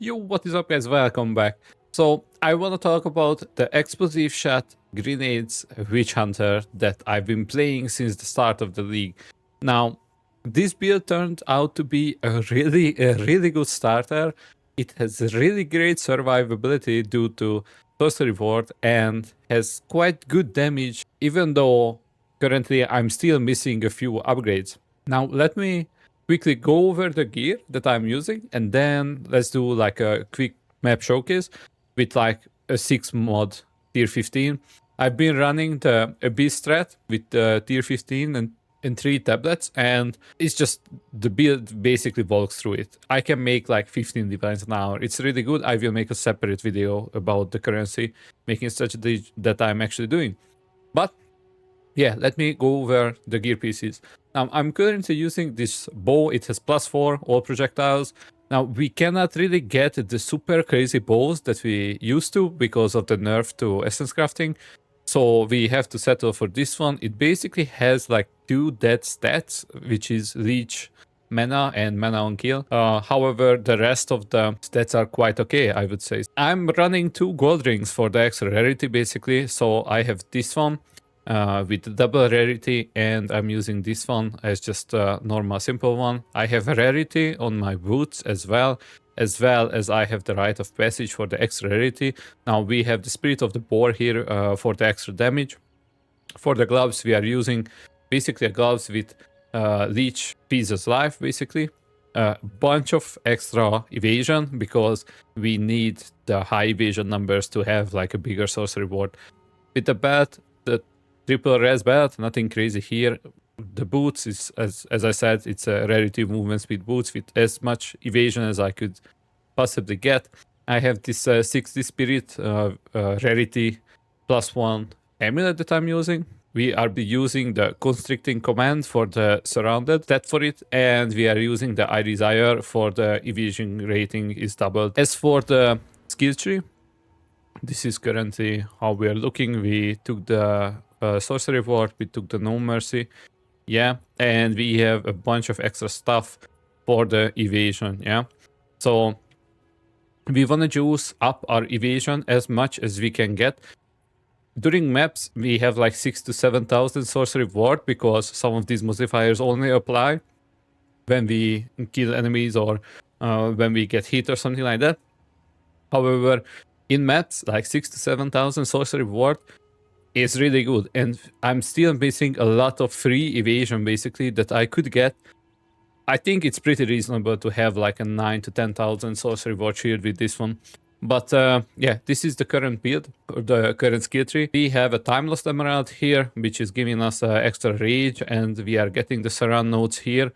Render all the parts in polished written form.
Yo, what is up guys, welcome back. So I want to talk about the explosive shot grenades witch hunter that I've been playing since the start of the league. Now this build turned out to be a really good starter. It has really great survivability due to Sorcery Ward and has quite good damage, even though currently I'm still missing a few upgrades. Now let me quickly go over the gear that I'm using, and then let's do like a quick map showcase with like a 6 mod tier 15. I've been running the Abyss strat with the tier 15 and 3 tablets, and it's just the build basically walks through it. I can make like 15 divines an hour. It's really good. I will make a separate video about the currency making strategy that I'm actually doing. But yeah, let me go over the gear pieces. Now, I'm currently using this bow. It has +4 all projectiles. Now, we cannot really get the super crazy bows that we used to because of the nerf to essence crafting. So we have to settle for this one. It basically has like 2 dead stats, which is leech mana and mana on kill. However, the rest of the stats are quite okay, I would say. I'm running 2 gold rings for the extra rarity basically. So I have this one with double rarity, and I'm using this one as just a normal simple one. I have a rarity on my boots as well as I have the rite of passage for the extra rarity. Now we have the spirit of the boar here for the extra damage. For the gloves, we are using basically gloves with leech pieces life, basically a bunch of extra evasion because we need the high evasion numbers to have like a bigger sorcery ward. With the belt, the triple res belt, nothing crazy here. The boots is, as I said, it's a rarity movement speed boots with as much evasion as I could possibly get. I have this 60 spirit rarity +1 amulet that I'm using. We are using the constricting command for the surrounded stat for it, and we are using the I desire for the evasion rating is doubled. As for the skill tree, this is currently how we are looking. We took the Sorcery Ward, we took the No Mercy, yeah, and we have a bunch of extra stuff for the evasion, yeah. So we want to juice up our evasion as much as we can get. During maps, we have like 6,000 to 7,000 Sorcery Ward because some of these modifiers only apply when we kill enemies or when we get hit or something like that. However, in maps, like 6,000 to 7,000 Sorcery Ward is really good, and I'm still missing a lot of free evasion basically that I could get. I think it's pretty reasonable to have like a 9,000 to 10,000 Sorcery Ward shield with this one. But yeah, this is the current build, or the current skill tree. We have a Time Lost Emerald here, which is giving us extra rage, and we are getting the surround nodes here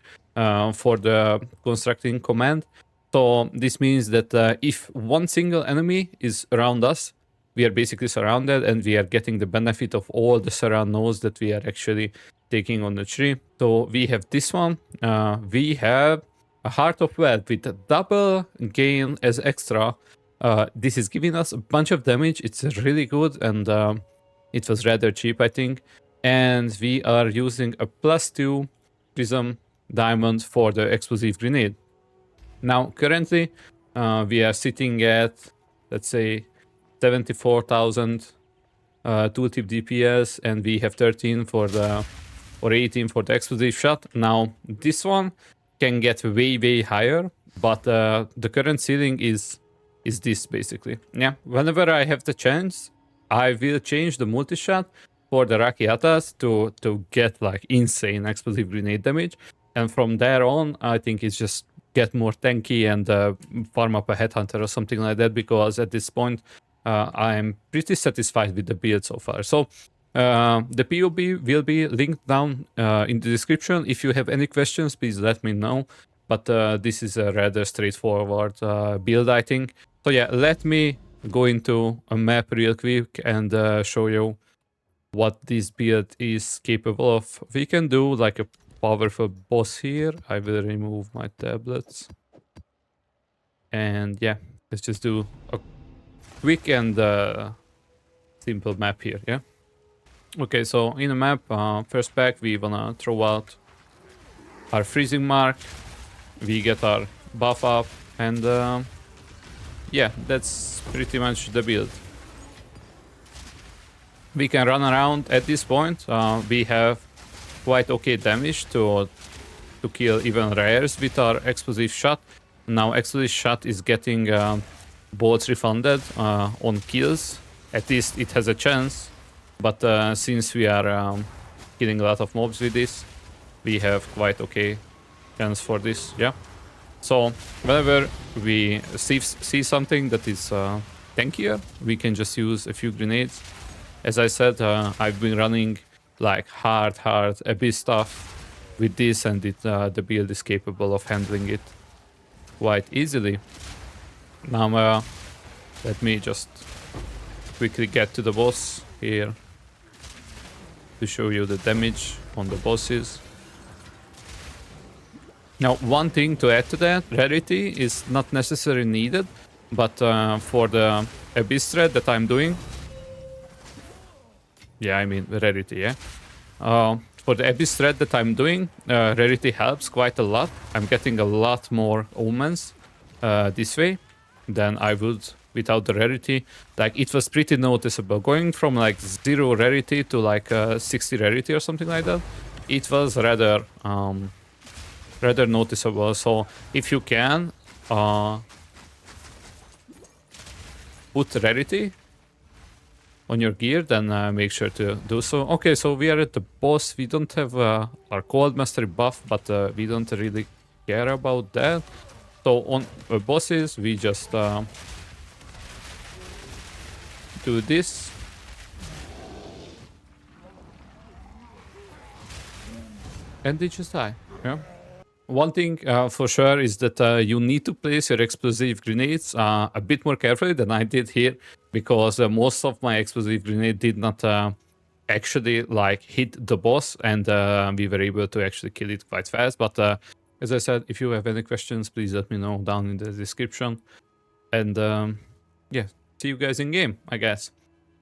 for the constructing command. So this means that if one single enemy is around us, we are basically surrounded, and we are getting the benefit of all the surround nodes that we are actually taking on the tree. So we have this one. We have a Heart of Wealth with a double gain as extra. This is giving us a bunch of damage. It's really good, and it was rather cheap, I think. And we are using a +2 prism diamond for the explosive grenade. Now, currently, we are sitting at, let's say, 74,000 tooltip DPS, and we have 13 for the, or 18 for the explosive shot. Now, this one can get way higher, but the current ceiling is this basically. Yeah, whenever I have the chance, I will change the multi-shot for the Rakiatas to get like insane explosive grenade damage, and from there on, I think it's just get more tanky and farm up a headhunter or something like that, because at this point I'm pretty satisfied with the build so far. So the POB will be linked down in the description. If you have any questions, please let me know. But this is a rather straightforward build, I think. So yeah, let me go into a map real quick and show you what this build is capable of. We can do like a powerful boss here. I will remove my tablets. And yeah, let's just do a quick and simple map here, yeah? Okay, so in the map, first pack, we wanna throw out our freezing mark. We get our buff up, and yeah, that's pretty much the build. We can run around at this point. We have quite okay damage to kill even rares with our explosive shot. Now explosive shot is getting both refunded on kills. At least it has a chance. But since we are killing a lot of mobs with this, we have quite okay chance for this. Yeah. So whenever we see something that is tankier, we can just use a few grenades. As I said, I've been running like hard abyss stuff with this, and the build is capable of handling it quite easily. Now let me just quickly get to the boss here to show you the damage on the bosses. Now, one thing to add to that, rarity is not necessarily needed, but for the abyss thread that I'm doing, yeah, I mean rarity, yeah. For the abyss thread that I'm doing, rarity helps quite a lot. I'm getting a lot more omens this way than I would without the rarity. Like, it was pretty noticeable going from like 0 rarity to like 60 rarity or something like that. It was rather noticeable. So if you can put rarity on your gear, then make sure to do so. Okay, so we are at the boss. We don't have our cold mastery buff, but we don't really care about that. So on bosses, we just do this. And they just die. Yeah. One thing for sure is that you need to place your explosive grenades a bit more carefully than I did here, because most of my explosive grenade did not actually like hit the boss, and we were able to actually kill it quite fast. But as I said, if you have any questions, please let me know down in the description. And yeah, see you guys in game, I guess.